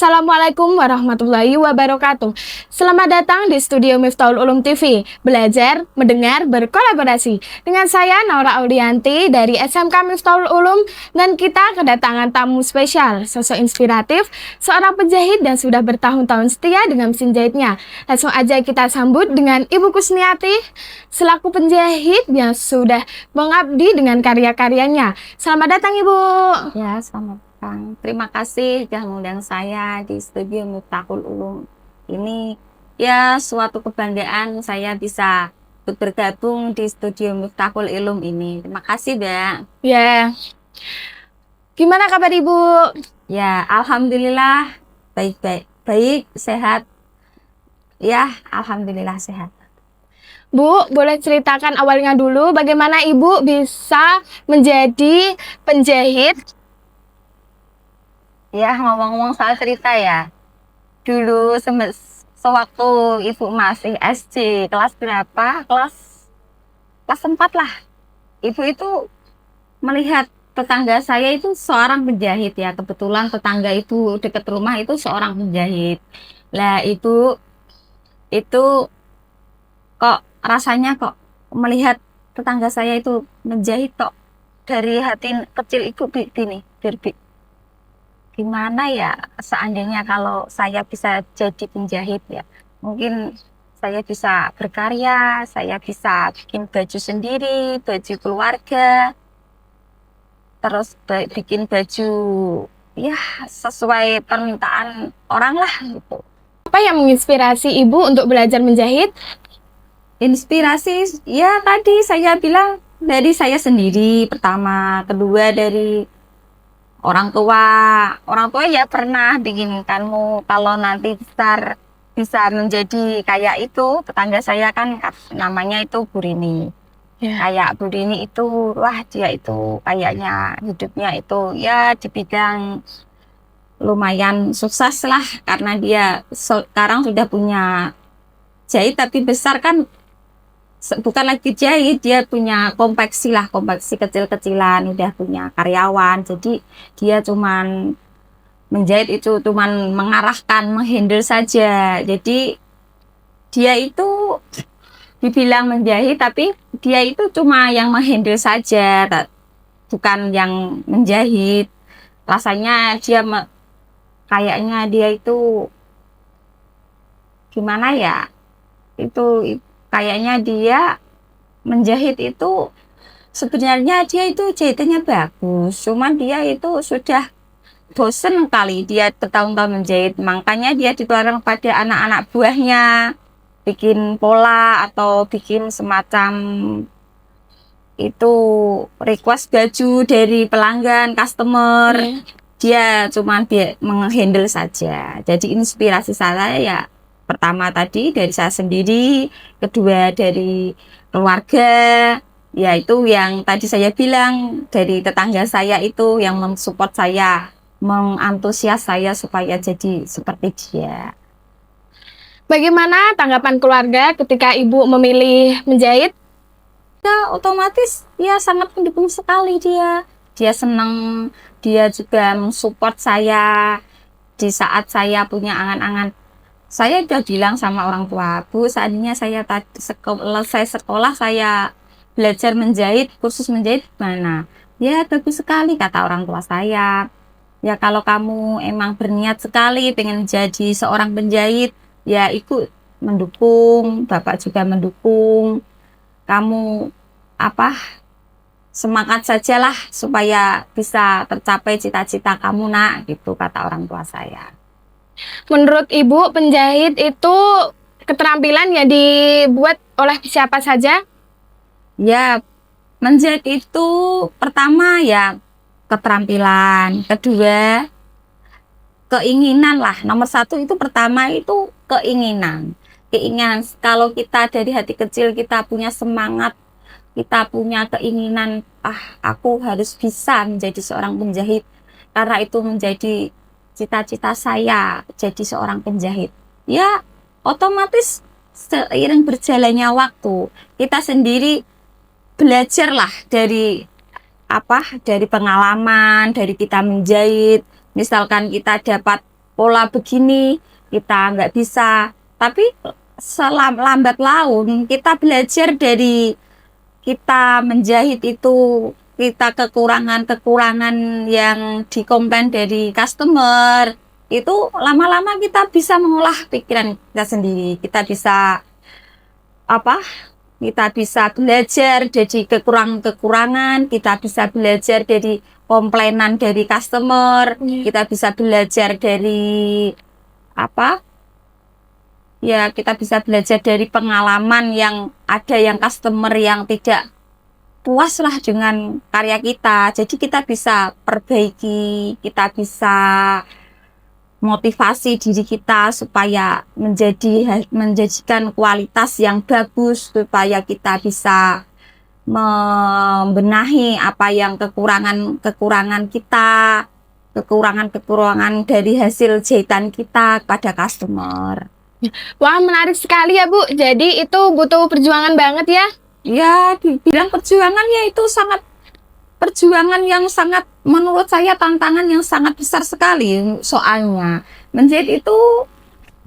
Assalamualaikum warahmatullahi wabarakatuh. Selamat datang di studio Miftahul Ulum TV. Belajar, mendengar, berkolaborasi. Dengan saya Naura Audianti dari SMK Miftahul Ulum, dan kita kedatangan tamu spesial, sosok inspiratif, seorang penjahit dan sudah bertahun-tahun setia dengan mesin jahitnya. Langsung aja kita sambut dengan Ibu Kusniati selaku penjahit yang sudah mengabdi dengan karya-karyanya. Selamat datang Ibu. Ya, selamat datang. Terima kasih sudah mengundang saya di studio Miftahul Ulum. Ini ya suatu kebanggaan saya bisa bergabung di studio Miftahul Ulum ini. Terima kasih, Mbak. Ya, gimana kabar Ibu? Ya, alhamdulillah baik-baik, baik, sehat. Ya, alhamdulillah sehat. Bu, boleh ceritakan awalnya dulu bagaimana Ibu bisa menjadi penjahit? Ya, ngomong-ngomong soal cerita ya. Dulu sewaktu Ibu masih SD, kelas berapa? Kelas 4 lah. Ibu itu melihat tetangga saya itu seorang penjahit ya. Kebetulan tetangga itu dekat rumah itu seorang penjahit. Lah itu kok rasanya kok melihat tetangga saya itu menjahit kok dari hati kecil ibu begini, gimana ya seandainya kalau saya bisa jadi penjahit ya. Mungkin saya bisa berkarya, saya bisa bikin baju sendiri, baju keluarga, terus bikin baju ya sesuai permintaan orang lah gitu. Apa yang menginspirasi Ibu untuk belajar menjahit? Inspirasi ya tadi saya bilang dari saya sendiri pertama, kedua dari orang tua ya pernah bikinkanmu kalau nanti besar bisa menjadi kayak itu. Tetangga saya kan namanya itu Bu Rini. Kayak Bu Rini itu, wah dia itu kayaknya hidupnya itu ya di bidang lumayan sukses lah, karena dia sekarang sudah punya jahit tapi besar kan, bukan lagi jahit, dia punya konveksi lah, konveksi kecil-kecilan, udah punya karyawan. Jadi dia cuman menjahit itu cuman mengarahkan, menghandle saja. Jadi dia itu dibilang menjahit tapi dia itu cuma yang menghandle saja, bukan yang menjahit. Rasanya dia kayaknya dia itu gimana ya, itu kayaknya dia menjahit itu sebenarnya dia itu jahitannya bagus, cuman dia itu sudah bosen kali, dia bertahun-tahun menjahit, makanya dia ditularkan pada anak-anak buahnya bikin pola atau bikin semacam itu request baju dari pelanggan customer. Dia cuman menghandle saja. Jadi inspirasi saya ya pertama tadi dari saya sendiri, kedua dari keluarga, yaitu yang tadi saya bilang dari tetangga saya itu yang mensupport saya, mengantusias saya supaya jadi seperti dia. Bagaimana tanggapan keluarga ketika Ibu memilih menjahit? Ya otomatis ya sangat mendukung sekali dia. Dia senang, dia juga mensupport saya di saat saya punya angan-angan. Saya udah bilang sama orang tua, Bu, seandainya saya selesai sekolah, saya belajar menjahit, kursus menjahit mana? Ya bagus sekali kata orang tua saya. Ya kalau kamu emang berniat sekali pengen jadi seorang penjahit, ya ikut mendukung, Bapak juga mendukung. Kamu semangat sajalah supaya bisa tercapai cita-cita kamu nak, gitu kata orang tua saya. Menurut Ibu, penjahit itu keterampilan yang dibuat oleh siapa saja? Ya, menjahit itu pertama ya keterampilan, kedua keinginan lah. Nomor satu itu pertama itu keinginan. Keinginan, kalau kita dari hati kecil kita punya semangat, kita punya keinginan, aku harus bisa menjadi seorang penjahit, karena itu menjadi cita-cita saya jadi seorang penjahit. Ya otomatis seiring berjalannya waktu kita sendiri belajarlah dari dari pengalaman, dari kita menjahit. Misalkan kita dapat pola begini, kita nggak bisa. Tapi lambat laun kita belajar dari kita menjahit itu, kita kekurangan-kekurangan yang dikomplain dari customer, itu lama-lama kita bisa mengolah pikiran kita sendiri. Kita bisa apa? Kita bisa belajar dari kekurangan-kekurangan, kita bisa belajar dari komplainan dari customer, kita bisa belajar dari apa? Ya, kita bisa belajar dari pengalaman yang ada yang customer yang tidak puas lah dengan karya kita. Jadi kita bisa perbaiki, kita bisa motivasi diri kita supaya menjadikan kualitas yang bagus, supaya kita bisa membenahi apa yang kekurangan kita, kekurangan dari hasil jahitan kita kepada customer. Wah, menarik sekali ya Bu. Jadi itu butuh perjuangan banget ya? Ya, dibilang perjuangan ya itu sangat perjuangan yang sangat, menurut saya tantangan yang sangat besar sekali. Soalnya menjahit itu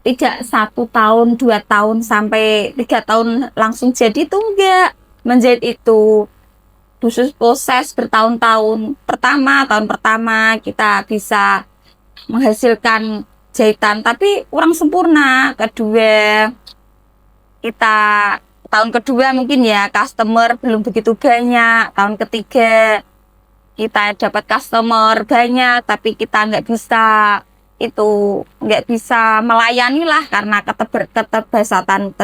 tidak 1 tahun, 2 tahun sampai 3 tahun langsung jadi itu enggak. Menjahit itu khusus proses bertahun-tahun. Tahun pertama kita bisa menghasilkan jahitan tapi kurang sempurna. Kedua, tahun kedua mungkin ya customer belum begitu banyak. Tahun ketiga kita dapat customer banyak tapi kita nggak bisa melayani lah karena keterbatasan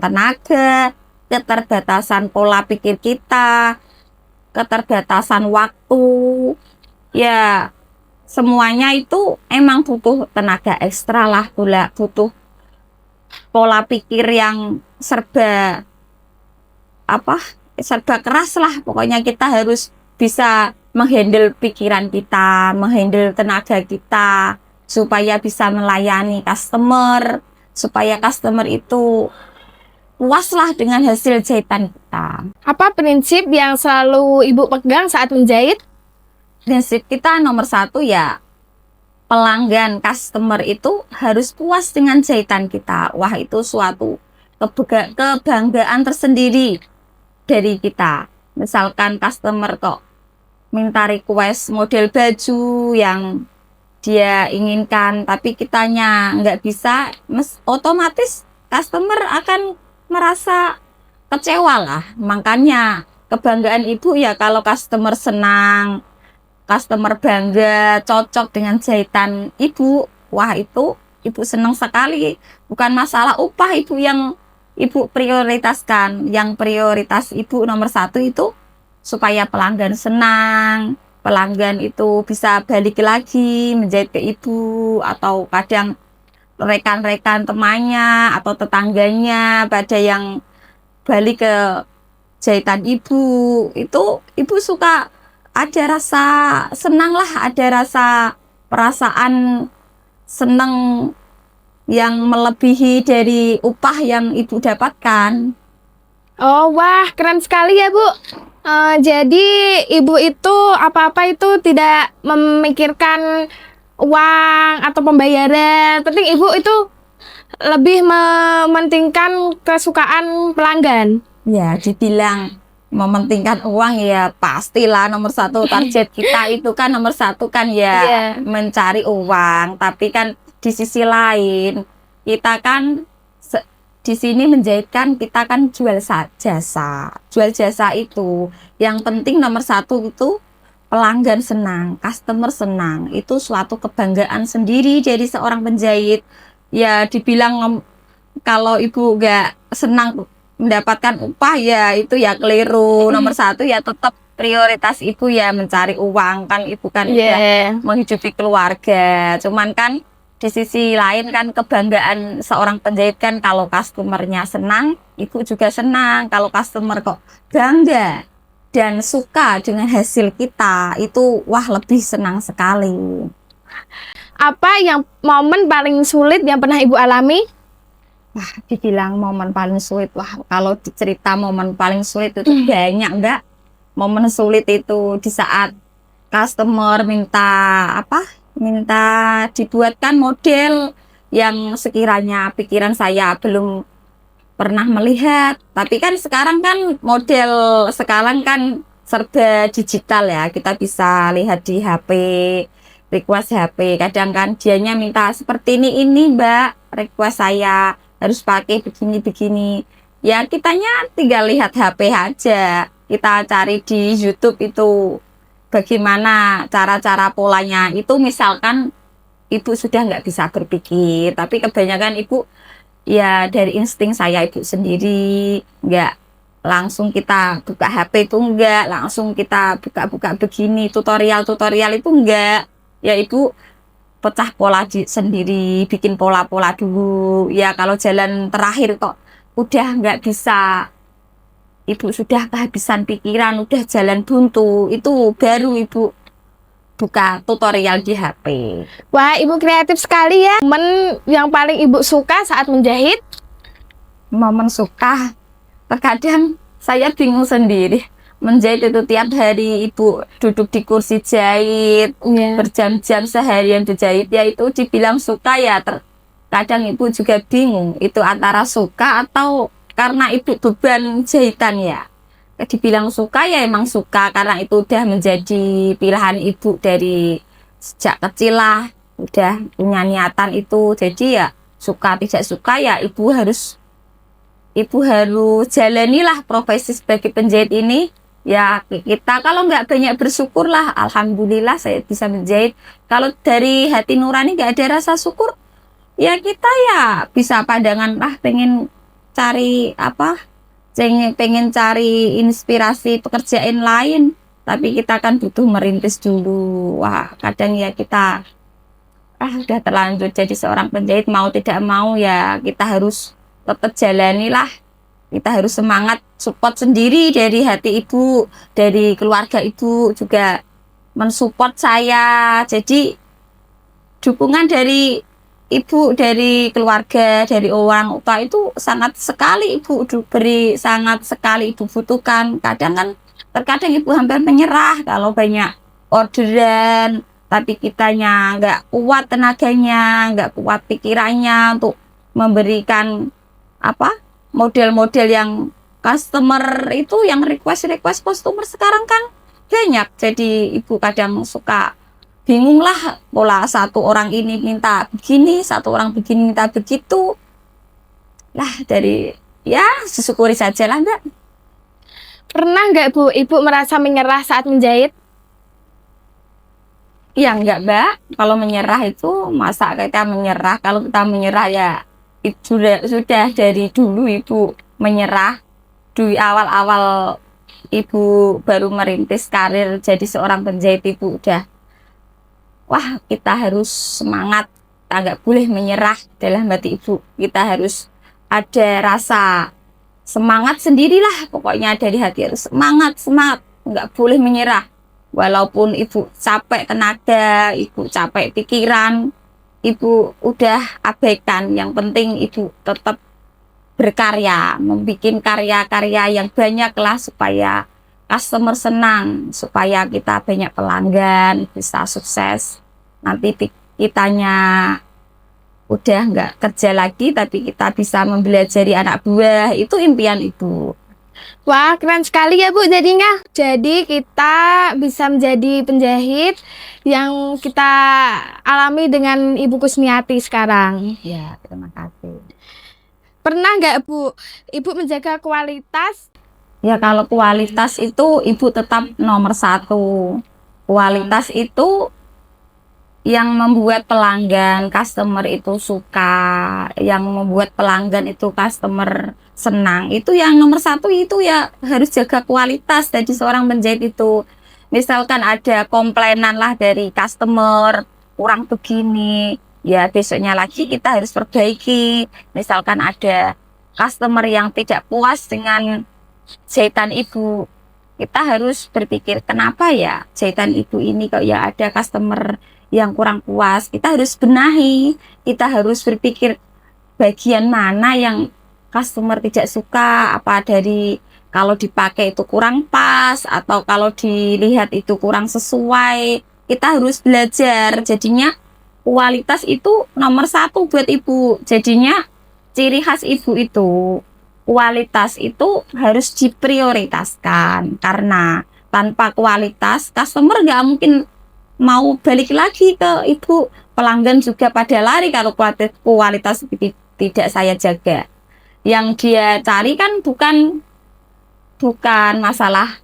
tenaga, keterbatasan pola pikir kita, keterbatasan waktu. Ya, semuanya itu emang butuh tenaga ekstra lah, butuh pola pikir yang serba keras lah. Pokoknya kita harus bisa menghandle pikiran kita, menghandle tenaga kita supaya bisa melayani customer, supaya customer itu puas lah dengan hasil jahitan kita. Apa prinsip yang selalu Ibu pegang saat menjahit? Prinsip kita nomor 1 ya, pelanggan customer itu harus puas dengan jahitan kita. Wah, itu suatu kebanggaan tersendiri dari kita. Misalkan customer kok minta request model baju yang dia inginkan tapi kitanya nggak bisa, otomatis customer akan merasa kecewa lah. Makanya kebanggaan ibu ya kalau customer senang, customer bangga, cocok dengan jahitan ibu, wah itu ibu senang sekali. Bukan masalah upah yang ibu prioritaskan. Yang prioritas ibu nomor 1 itu supaya pelanggan senang, pelanggan itu bisa balik lagi menjahit ke ibu, atau kadang rekan-rekan temannya atau tetangganya pada yang balik ke jahitan ibu, itu ibu suka ada rasa senang lah, ada perasaan senang yang melebihi dari upah yang ibu dapatkan. Oh, wah, keren sekali ya Bu. Jadi Ibu itu apa-apa itu tidak memikirkan uang atau pembayaran. Penting Ibu itu lebih mementingkan kesukaan pelanggan. Ya, dibilang mementingkan uang ya pastilah nomor 1 target kita itu kan nomor 1 kan ya mencari uang. Tapi kan di sisi lain kita kan di sini menjahitkan, kita kan jual jasa itu yang penting nomor 1 itu pelanggan senang, customer senang. Itu suatu kebanggaan sendiri dari seorang penjahit. Ya dibilang kalau ibu nggak senang mendapatkan upah ya itu ya keliru. Nomor 1 ya tetap prioritas ibu ya mencari uang, kan ibu kan ya menghidupi keluarga. Cuman kan di sisi lain kan kebanggaan seorang penjahit kan kalau customernya senang, ibu juga senang. Kalau customer kok bangga dan suka dengan hasil kita, itu wah lebih senang sekali. Apa yang momen paling sulit yang pernah Ibu alami? Wah, dibilang momen paling sulit, wah kalau cerita momen paling sulit itu banyak enggak. Momen sulit itu di saat customer minta minta dibuatkan model yang sekiranya pikiran saya belum pernah melihat. Tapi kan sekarang kan model sekarang kan serba digital ya, kita bisa lihat di HP, request HP. Kadang kan dianya minta seperti ini Mbak, request saya harus pakai begini-begini. Ya kitanya tinggal lihat HP aja, kita cari di YouTube itu bagaimana cara-cara polanya. Itu misalkan ibu sudah nggak bisa berpikir, tapi kebanyakan ibu ya dari insting saya ibu sendiri, nggak langsung kita buka HP itu, nggak langsung kita buka-buka begini tutorial-tutorial itu, nggak. Ya ibu pecah pola sendiri, bikin pola-pola dulu. Ya kalau jalan terakhir kok udah nggak bisa, ibu sudah kehabisan pikiran, udah jalan buntu, itu baru ibu buka tutorial di HP. Wah, ibu kreatif sekali ya. Momen yang paling ibu suka saat menjahit? Momen suka, terkadang saya bingung sendiri. Menjahit itu tiap hari ibu duduk di kursi jahit, berjam-jam seharian berjahit, ya itu dibilang suka ya. Terkadang ibu juga bingung, itu antara suka atau karena ibu beban jahitan ya. Dibilang suka ya emang suka, karena itu udah menjadi pilihan ibu dari sejak kecil lah, udah punya niatan itu. Jadi ya suka tidak suka ya ibu harus jalanilah profesi sebagai penjahit ini. Ya kita kalau nggak banyak bersyukur lah, alhamdulillah saya bisa menjahit. Kalau dari hati nurani nggak ada rasa syukur, ya kita ya bisa pandangan pengen cari pengen cari inspirasi pekerjaan lain, tapi kita kan butuh merintis dulu. Wah kadang ya kita udah terlanjur jadi seorang penjahit, mau tidak mau ya kita harus tetap jalani lah. Kita harus semangat, support sendiri dari hati ibu, dari keluarga ibu juga mensupport saya. Jadi dukungan dari ibu, dari keluarga, dari orang tua itu sangat sekali ibu beri, sangat sekali ibu butuhkan. Terkadang ibu hampir menyerah kalau banyak orderan, tapi kitanya nggak kuat tenaganya, nggak kuat pikirannya untuk memberikan model-model yang customer itu, yang request customer sekarang kan banyak. Jadi ibu kadang suka bingung lah, pola satu orang ini minta begini, satu orang begini minta begitu lah. Dari ya disyukuri saja lah Mbak. Pernah nggak Bu, ibu merasa menyerah saat menjahit? Ya enggak Mbak, kalau menyerah itu masa kita menyerah. Kalau kita menyerah ya sudah dari dulu ibu menyerah. Di awal-awal ibu baru merintis karir jadi seorang penjahit, ibu udah kita harus semangat, kita nggak boleh menyerah. Dalam hati ibu kita harus ada rasa semangat sendirilah, pokoknya dari hati harus semangat, nggak boleh menyerah. Walaupun ibu capek tenaga, ibu capek pikiran, ibu udah abaikan. Yang penting ibu tetap berkarya, membuat karya-karya yang banyak lah, supaya customer senang, supaya kita banyak pelanggan, bisa sukses. Nanti kitanya udah nggak kerja lagi, tapi kita bisa membelajari anak buah. Itu impian ibu. Wah, keren sekali ya Bu jadinya. Jadi kita bisa menjadi penjahit yang kita alami dengan Ibu Kusmiati sekarang. Ya, terima kasih. Pernah nggak Bu, Ibu menjaga kualitas? Ya kalau kualitas itu ibu tetap nomor satu. Kualitas itu yang membuat pelanggan, customer itu suka, yang membuat pelanggan itu customer senang, itu yang nomor satu. Itu ya harus jaga kualitas. Jadi seorang penjahit itu, misalkan ada komplainan lah dari customer, kurang begini, ya besoknya lagi kita harus perbaiki. Misalkan ada customer yang tidak puas dengan jahitan ibu, kita harus berpikir kenapa ya jahitan ibu ini kok ya ada customer yang kurang puas. Kita harus benahi, kita harus berpikir bagian mana yang customer tidak suka, apa dari kalau dipakai itu kurang pas, atau kalau dilihat itu kurang sesuai. kita harus belajar. Jadinya kualitas itu nomor satu buat ibu. Jadinya ciri khas ibu itu kualitas itu harus diprioritaskan, karena tanpa kualitas customer nggak mungkin mau balik lagi ke ibu. Pelanggan juga pada lari kalau kualitas tidak saya jaga. Yang dia cari kan bukan masalah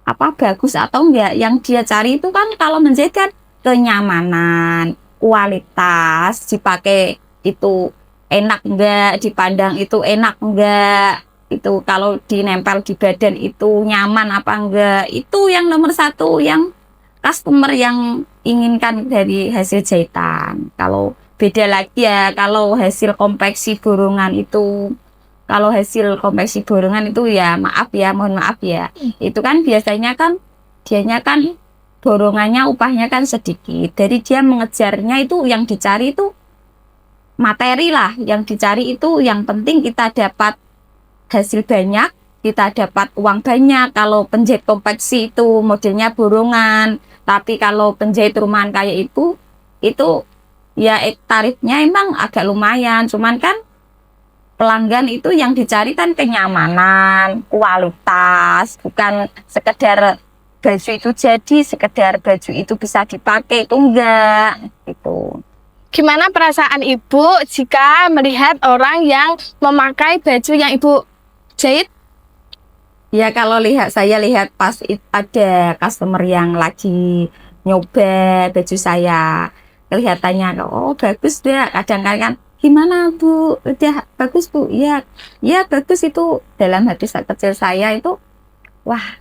apa bagus atau enggak. Yang dia cari itu kan kalau menjahit kan kenyamanan, kualitas, dipakai itu enak enggak, dipandang itu enak enggak, itu kalau dinempel di badan itu nyaman apa enggak. Itu yang nomor satu yang customer yang inginkan dari hasil jahitan. Kalau beda lagi ya kalau hasil konveksi borongan itu, kalau hasil konveksi borongan itu ya maaf ya, mohon maaf ya, itu kan biasanya kan dianya kan borongannya upahnya kan sedikit, jadi dia mengejarnya itu yang dicari itu materi lah, yang dicari itu yang penting kita dapat hasil banyak, kita dapat uang banyak. Kalau penjahit konveksi itu modelnya borongan, tapi kalau penjahit rumahan kayak itu ya tarifnya emang agak lumayan, cuman kan pelanggan itu yang dicari kan kenyamanan, kualitas, bukan sekedar baju itu jadi, sekedar baju itu bisa dipakai, itu enggak gitu. Gimana perasaan ibu jika melihat orang yang memakai baju yang ibu jahit? Ya kalau saya lihat pas ada customer yang lagi nyoba baju saya, kelihatannya oh bagus deh, kadang-kadang gimana Bu, udah bagus Bu, ya bagus. Itu dalam hati kecil saya itu wah,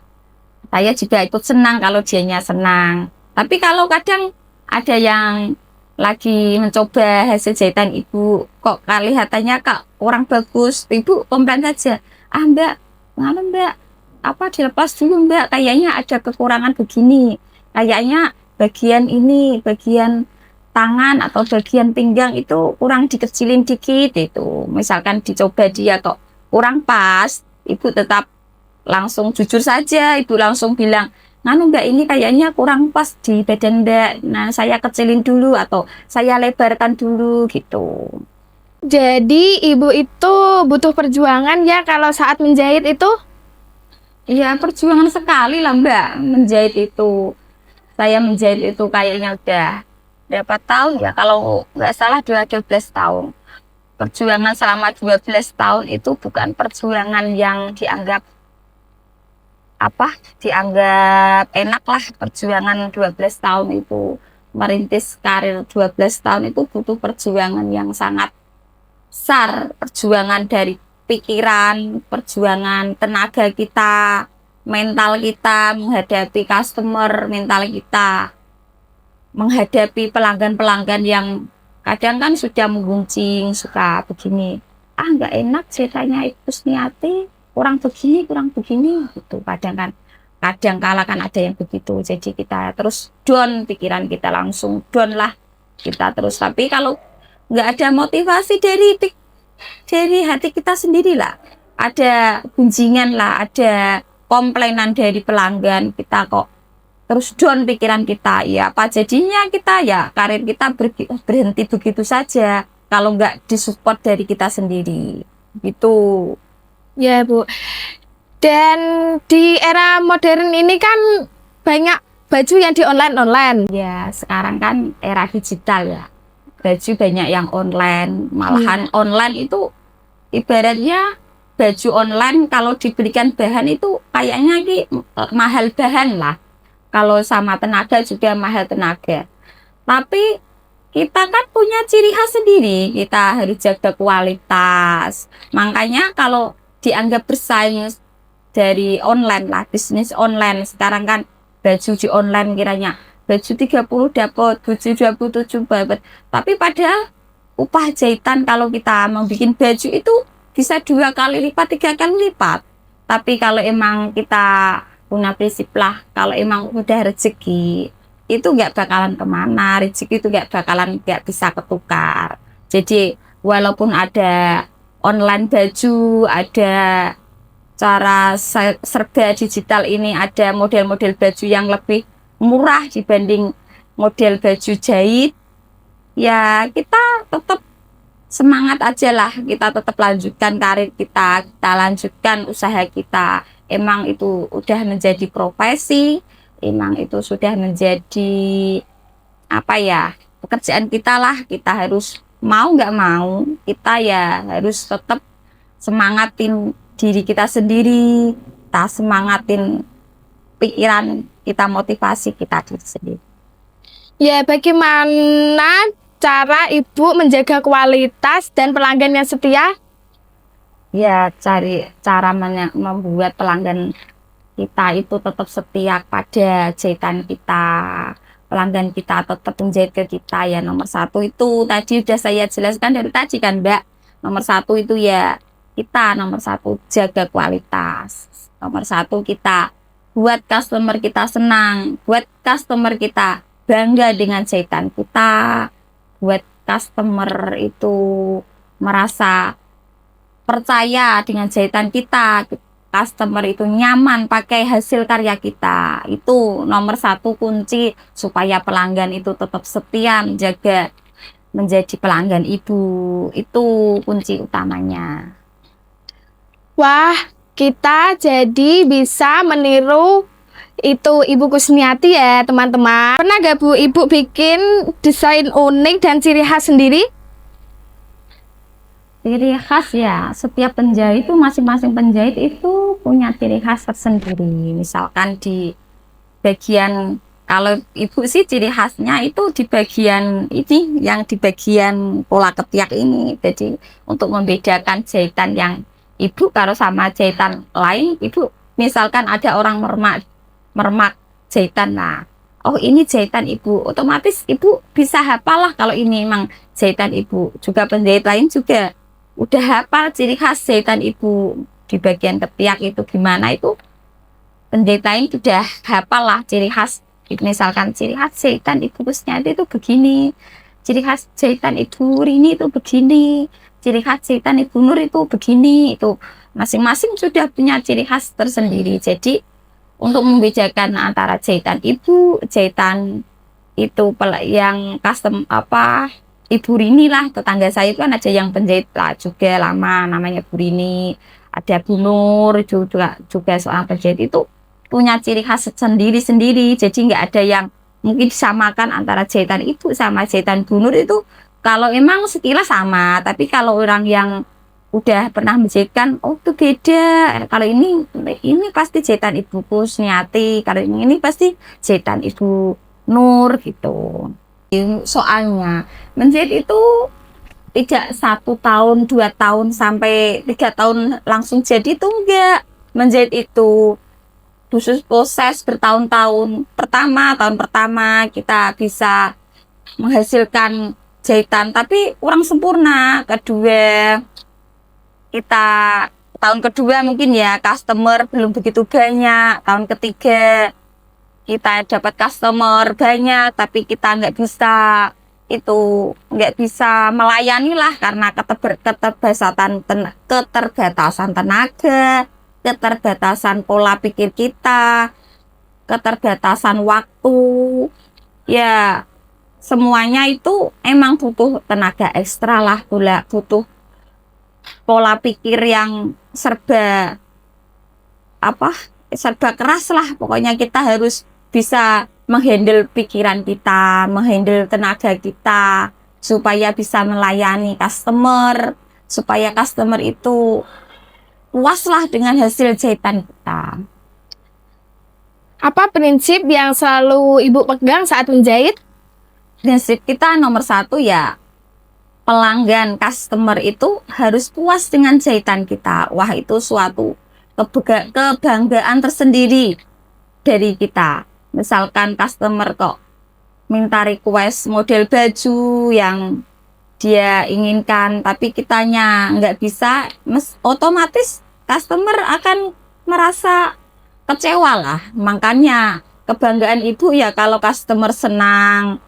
saya juga ikut senang kalau dianya senang. Tapi kalau kadang ada yang lagi mencoba hasil jahitan ibu, kok kelihatannya kurang bagus, ibu komplain saja, Mbak, mana Mbak, apa dilepas dulu Mbak, kayaknya ada kekurangan begini, kayaknya bagian ini, bagian tangan atau bagian pinggang itu kurang dikecilin dikit. Itu misalkan dicoba dia kok kurang pas, ibu tetap langsung jujur saja, ibu langsung bilang, nganu Mbak, ini kayaknya kurang pas di badan Mbak, nah saya kecilin dulu atau saya lebarkan dulu gitu. Jadi ibu itu butuh perjuangan ya kalau saat menjahit itu? Iya, perjuangan sekali lah Mbak menjahit itu. Saya menjahit itu kayaknya udah berapa tahun ya, kalau nggak salah 12 tahun. Perjuangan selama 12 tahun itu bukan perjuangan yang dianggap enak lah. Perjuangan 12 tahun itu, merintis karir 12 tahun itu butuh perjuangan yang sangat besar. Perjuangan dari pikiran, perjuangan tenaga kita, mental kita menghadapi customer, mental kita menghadapi pelanggan-pelanggan yang kadang kan sudah menggunjing, suka begini, nggak enak ceritanya itu niati, kurang begini gitu. Kadang kala kan ada yang begitu, jadi kita terus down, pikiran kita langsung down lah kita terus. Tapi kalau nggak ada motivasi dari hati kita sendiri lah, ada gunjingan lah, ada komplainan dari pelanggan, kita kok terus down pikiran kita, ya apa jadinya kita, ya karir kita berhenti begitu saja kalau nggak disupport dari kita sendiri gitu. Ya Bu, dan di era modern ini kan banyak baju yang di online. Ya sekarang kan era digital ya, baju banyak yang online, malahan online itu ibaratnya baju online kalau diberikan bahan itu kayaknya mahal bahan lah. Kalau sama tenaga juga mahal tenaga. Tapi kita kan punya ciri khas sendiri, kita harus jaga kualitas. Makanya kalau dianggap bersaing dari online lah, bisnis online sekarang kan, baju di online kiranya baju 30 dapat, baju 27 dapat. Tapi padahal upah jahitan kalau kita mau bikin baju itu bisa 2 kali lipat, 3 kali lipat. Tapi kalau emang kita punya prinsip lah, kalau emang udah rezeki itu nggak bakalan kemana, rezeki itu nggak bisa ketukar. Jadi walaupun ada online baju, ada cara serba digital ini, ada model-model baju yang lebih murah dibanding model baju jahit, ya kita tetap semangat aja lah, kita tetap lanjutkan karir kita lanjutkan usaha kita. Emang itu udah menjadi profesi, emang itu sudah menjadi apa ya, pekerjaan kita lah. Kita harus mau nggak mau, kita ya harus tetap semangatin diri kita sendiri, kita semangatin pikiran kita, motivasi kita diri sendiri. Ya, bagaimana cara Ibu menjaga kualitas dan pelanggan yang setia? Ya, cari cara membuat pelanggan kita itu tetap setia pada jahitan kita. Pelanggan kita tetap menjahit ke kita, ya nomor satu itu tadi udah saya jelaskan dari tadi kan Mbak. Nomor satu itu ya kita, nomor satu jaga kualitas. Nomor satu kita buat customer kita senang, buat customer kita bangga dengan jahitan kita, buat customer itu merasa percaya dengan jahitan kita, customer itu nyaman pakai hasil karya kita. Itu nomor satu kunci supaya pelanggan itu tetap setia menjadi pelanggan Ibu. Itu kunci utamanya. Wah, kita jadi bisa meniru itu Ibu Kusniati ya teman-teman. Pernah gak Bu Ibu bikin desain unik dan ciri khas sendiri? Ciri khas ya, setiap penjahit itu masing-masing penjahit itu punya ciri khas tersendiri. Misalkan di bagian, kalau Ibu sih ciri khasnya itu di bagian ini, yang di bagian pola ketiak ini. Jadi untuk membedakan jahitan yang Ibu kalau sama jahitan lain, Ibu misalkan ada orang mermak jahitan, nah oh ini jahitan Ibu, otomatis Ibu bisa hafal lah kalau ini memang jahitan Ibu. Juga penjahit lain juga udah hafal ciri khas jahitan Ibu di bagian ketiak itu gimana, itu penjahit lain sudah hafal lah ciri khas. Misalkan ciri khas jahitan Ibu Kusniati itu begini, ciri khas jahitan Ibu Rini itu begini, ciri khas jahitan Ibu Nur itu begini. Itu masing-masing sudah punya ciri khas tersendiri. Jadi untuk membedakan antara jahitan Ibu, jahitan itu yang custom apa Ibu Rini lah, tetangga saya itu kan ada yang penjahit lah juga lama, namanya Bu Rini. Ada Bu Nur juga seorang penjahit itu punya ciri khas sendiri-sendiri. Jadi nggak ada yang mungkin disamakan antara jahitan Ibu sama jahitan Bu Nur itu. Kalau emang sekilas sama, tapi kalau orang yang udah pernah menjahitkan, oh itu beda. Kalau ini pasti jahitan Ibu Kusniati, kalau ini pasti jahitan Ibu Nur gitu. Soalnya menjahit itu tidak 1 tahun, 2 tahun sampai 3 tahun langsung jadi, itu enggak. Menjahit itu khusus proses bertahun-tahun. Tahun pertama kita bisa menghasilkan jahitan tapi kurang sempurna. Kedua, kita tahun kedua mungkin ya customer belum begitu banyak. Tahun ketiga kita dapat customer banyak tapi kita nggak bisa melayani lah, karena keterbatasan tenaga, keterbatasan pola pikir kita, keterbatasan waktu. Ya semuanya itu emang butuh tenaga ekstra lah, butuh pola pikir yang serba keras lah. Pokoknya kita harus bisa menghandle pikiran kita, menghandle tenaga kita, supaya bisa melayani customer, supaya customer itu puas lah dengan hasil jahitan kita. Apa prinsip yang selalu Ibu pegang saat menjahit? Prinsip kita nomor satu ya, pelanggan customer itu harus puas dengan jahitan kita. Wah, itu suatu kebanggaan tersendiri dari kita. Misalkan customer kok minta request model baju yang dia inginkan tapi kitanya nggak bisa, otomatis customer akan merasa kecewa lah. Makanya kebanggaan Ibu ya kalau customer senang,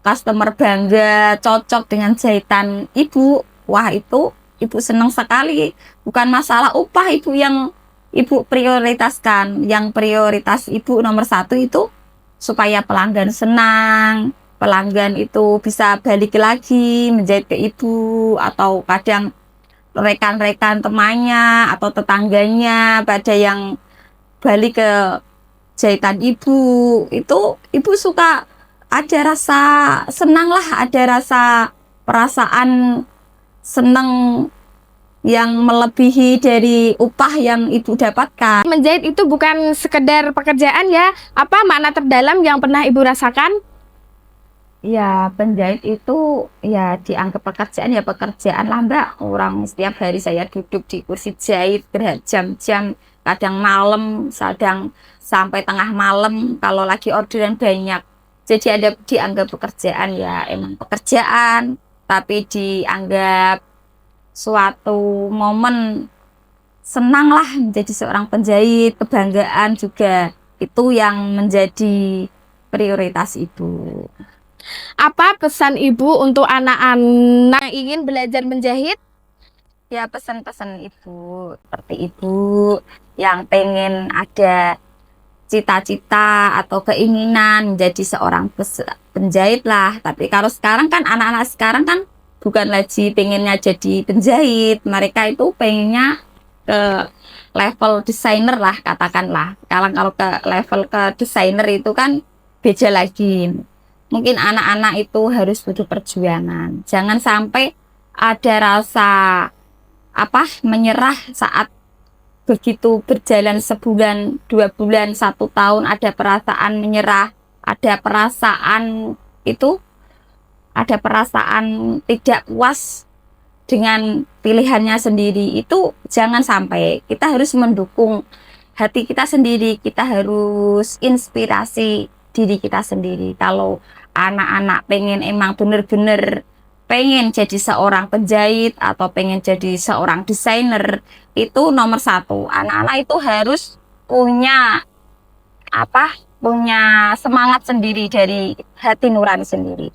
customer bangga, cocok dengan jahitan Ibu. Wah, itu Ibu senang sekali. Bukan masalah upah Ibu yang Ibu prioritaskan. Yang prioritas Ibu nomor satu itu supaya pelanggan senang, pelanggan itu bisa balik lagi menjahit ke ibu, atau kadang rekan-rekan temannya atau tetangganya pada yang balik ke jahitan ibu, itu ibu suka ada rasa senang lah, ada rasa perasaan senang yang melebihi dari upah yang ibu dapatkan. Menjahit itu bukan sekedar pekerjaan ya. Apa makna terdalam yang pernah ibu rasakan? Ya, penjahit itu ya dianggap pekerjaan, ya pekerjaan lah Mbak. Orang setiap hari saya duduk di kursi jahit berjam-jam, kadang malam, kadang sampai tengah malam kalau lagi orderan banyak. Jadi ada dianggap pekerjaan, ya emang pekerjaan, tapi dianggap suatu momen senang lah menjadi seorang penjahit, kebanggaan juga, itu yang menjadi prioritas ibu. Apa pesan ibu untuk anak-anak yang ingin belajar menjahit? Ya, pesan-pesan ibu, seperti ibu yang pengen ada cita-cita atau keinginan menjadi seorang penjahit lah. Tapi kalau sekarang kan anak-anak sekarang kan bukan lagi pengennya jadi penjahit, mereka itu pengennya ke level desainer lah, katakanlah. Kalau ke level ke desainer itu kan beda lagi. Mungkin anak-anak itu harus butuh perjuangan. Jangan sampai ada rasa menyerah saat begitu berjalan sebulan, 2 bulan, 1 tahun, ada perasaan menyerah, ada perasaan tidak puas dengan pilihannya sendiri. Itu jangan sampai. Kita harus mendukung hati kita sendiri, kita harus inspirasi diri kita sendiri. Kalau anak-anak pengen emang bener-bener pengen jadi seorang penjahit atau pengen jadi seorang desainer, itu nomor 1, anak-anak itu harus punya punya semangat sendiri dari hati nurani sendiri.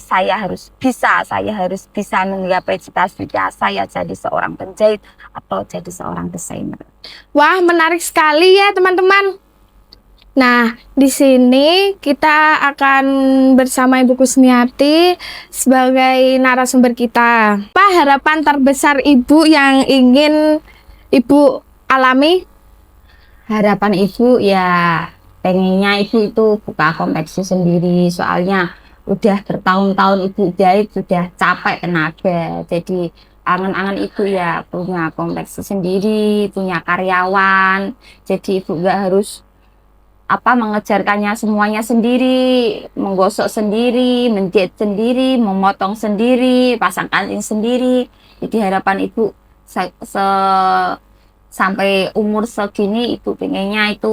Saya harus bisa menggapai cita-cita saya jadi seorang penjahit atau jadi seorang desainer. Wah, menarik sekali ya teman-teman. Nah, di sini kita akan bersama Ibu Kusniati sebagai narasumber kita. Apa harapan terbesar Ibu yang ingin Ibu alami? Harapan ibu ya pengennya ibu itu buka kompetisi sendiri, soalnya udah bertahun-tahun ibu jahit, sudah capek tenaga. Jadi angan-angan ibu ya punya kompetisi sendiri, punya karyawan, jadi ibu nggak harus mengejarkannya semuanya sendiri, menggosok sendiri, menjahit sendiri, memotong sendiri, pasang kancing sendiri. Jadi harapan ibu sampai umur segini ibu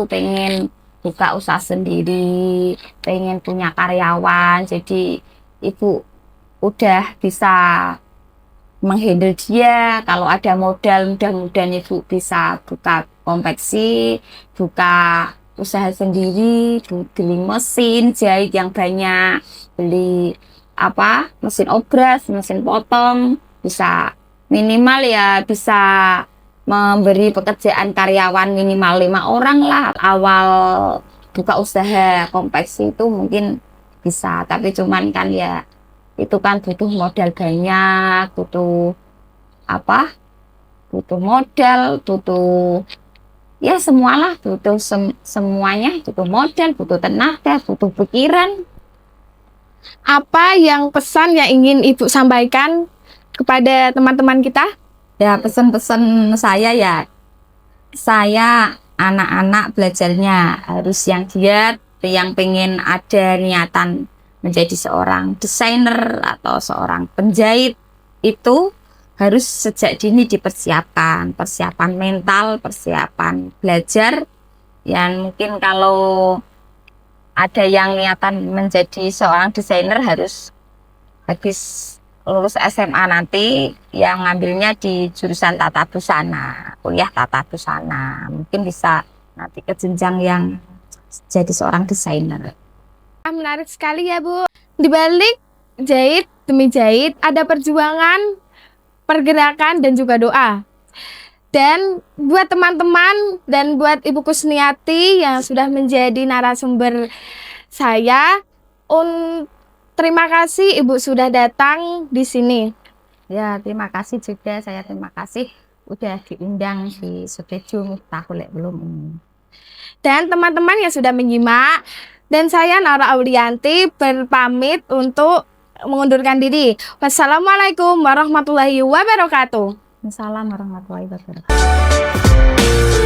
pengen buka usaha sendiri, pengen punya karyawan. Jadi ibu udah bisa menghandle dia. Kalau ada modal, mudah-mudahan ibu bisa buka konveksi, buka usaha sendiri, beli mesin jahit yang banyak, beli mesin obras, mesin potong, bisa minimal ya bisa memberi pekerjaan karyawan minimal 5 orang lah. Awal buka usaha konveksi itu mungkin bisa, tapi cuman kan ya itu kan butuh modal banyak, butuh modal, butuh ya semualah, butuh semuanya, butuh modal, butuh tenaga, butuh pikiran. Apa yang pesan yang ingin Ibu sampaikan kepada teman-teman kita? Ya, pesan-pesan saya ya, saya anak-anak belajarnya harus yang giat, yang pengen ada niatan menjadi seorang desainer atau seorang penjahit, itu harus sejak dini dipersiapkan, persiapan mental, persiapan belajar. Yang mungkin kalau ada yang niatan menjadi seorang desainer harus habis lulus SMA nanti yang ngambilnya di jurusan tata busana, kuliah tata busana, mungkin bisa nanti ke jenjang yang jadi seorang desainer. Menarik sekali ya Bu. Di balik jahit demi jahit ada perjuangan, pergerakan, dan juga doa. Dan buat teman-teman dan buat Ibu Kusniati yang sudah menjadi narasumber saya, terima kasih Ibu sudah datang di sini. Ya, terima kasih juga. Saya terima kasih udah diundang di studio Miftahul Ulum ini. Dan teman-teman yang sudah menyimak, dan saya Naura Aulianti berpamit untuk mengundurkan diri. Wassalamualaikum warahmatullahi wabarakatuh. Assalamualaikum warahmatullahi wabarakatuh.